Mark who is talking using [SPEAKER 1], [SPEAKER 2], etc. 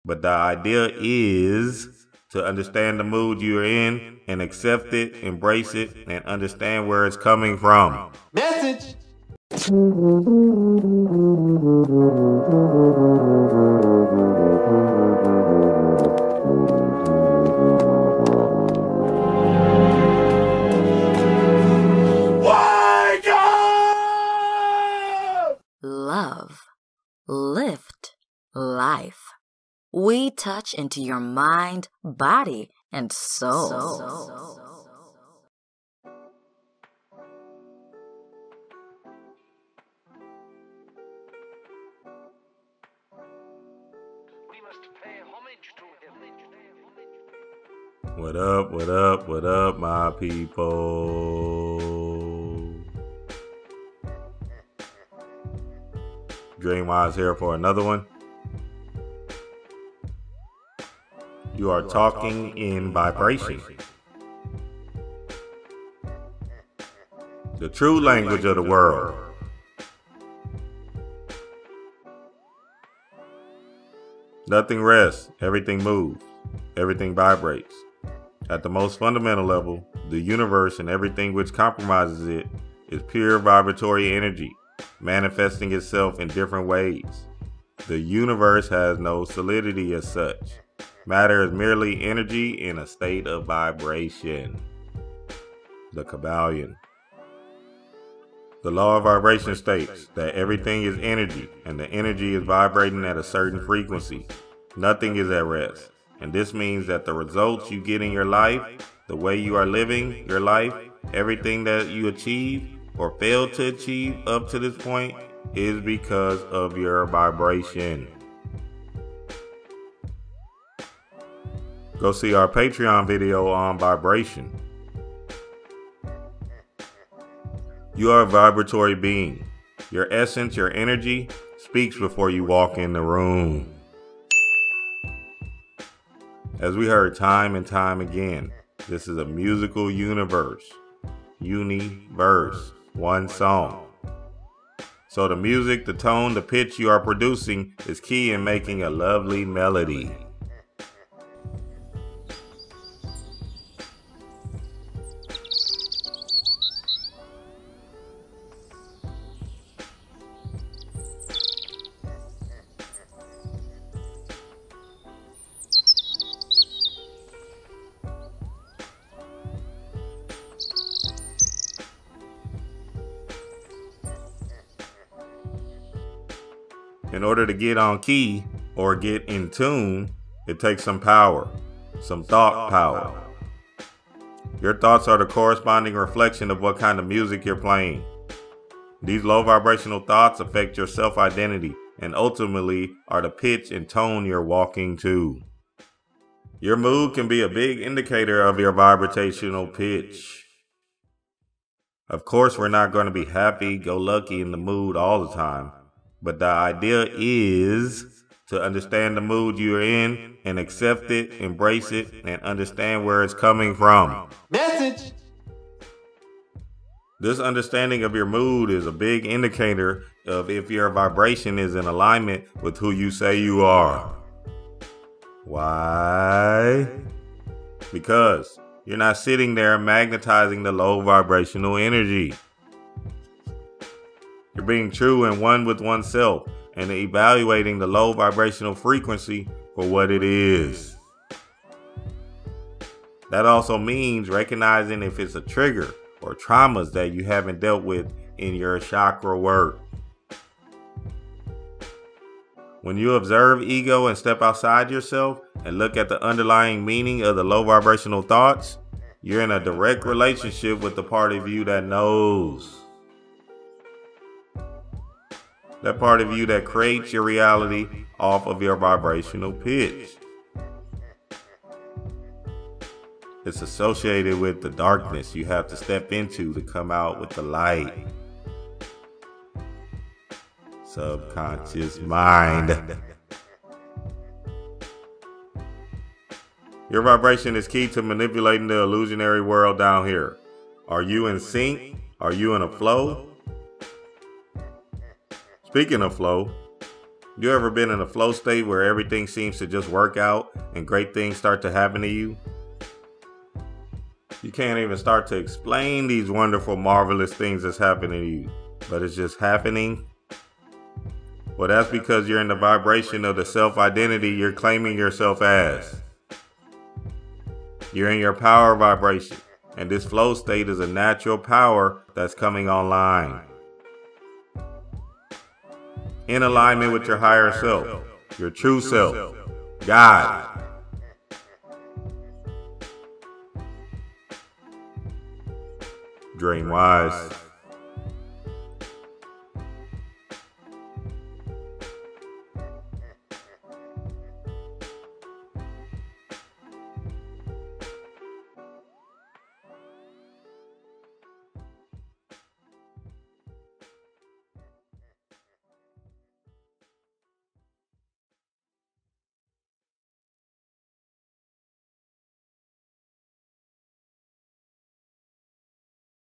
[SPEAKER 1] But the idea is to understand the mood you're in and accept it, embrace it, and understand where it's coming from.
[SPEAKER 2] Message. Wake up!
[SPEAKER 3] Love, lift, life. We touch into your mind, body, and soul.
[SPEAKER 4] We must pay homage to him.
[SPEAKER 1] What up, what up, what up, my people? Dreamwise here for another one. You are talking in vibration. The true language of the world. Nothing rests, everything moves, everything vibrates. At the most fundamental level, the universe and everything which compromises it is pure vibratory energy, manifesting itself in different ways. The universe has no solidity as such. Matter is merely energy in a state of vibration. The Kabbalion. The law of vibration states that everything is energy, and the energy is vibrating at a certain frequency. Nothing is at rest. And this means that the results you get in your life, the way you are living your life, everything that you achieve or fail to achieve up to this point is because of your vibration. Go see our Patreon video on vibration. You are a vibratory being. Your essence, your energy speaks before you walk in the room. As we heard time and time again, this is a musical universe. Universe. One song. So the music, the tone, the pitch you are producing is key in making a lovely melody. In order to get on key or get in tune, it takes some power, some thought power. Your thoughts are the corresponding reflection of what kind of music you're playing. These low vibrational thoughts affect your self-identity and ultimately are the pitch and tone you're walking to. Your mood can be a big indicator of your vibrational pitch. Of course, we're not going to be happy-go-lucky in the mood all the time. But the idea is to understand the mood you're in and accept it, embrace it, and understand where it's coming from.
[SPEAKER 2] Message.
[SPEAKER 1] This understanding of your mood is a big indicator of if your vibration is in alignment with who you say you are. Why? Because you're not sitting there magnetizing the low vibrational energy. You're being true and one with oneself and evaluating the low vibrational frequency for what it is. That also means recognizing if it's a trigger or traumas that you haven't dealt with in your chakra work. When you observe ego and step outside yourself and look at the underlying meaning of the low vibrational thoughts, you're in a direct relationship with the part of you that knows. That part of you that creates your reality off of your vibrational pitch. It's associated with the darkness you have to step into to come out with the light. Subconscious mind. Your vibration is key to manipulating the illusionary world down here. Are you in sync? Are you in a flow? Speaking of flow, You ever been in a flow state where everything seems to just work out and great things start to happen to you? You can't even start to explain these wonderful, marvelous things that's happening to you, but it's just happening. Well, that's because you're in the vibration of the self-identity you're claiming yourself as. You're in your power vibration, and this flow state is a natural power that's coming online. In alignment with your higher self, your true self, God. Dream wise.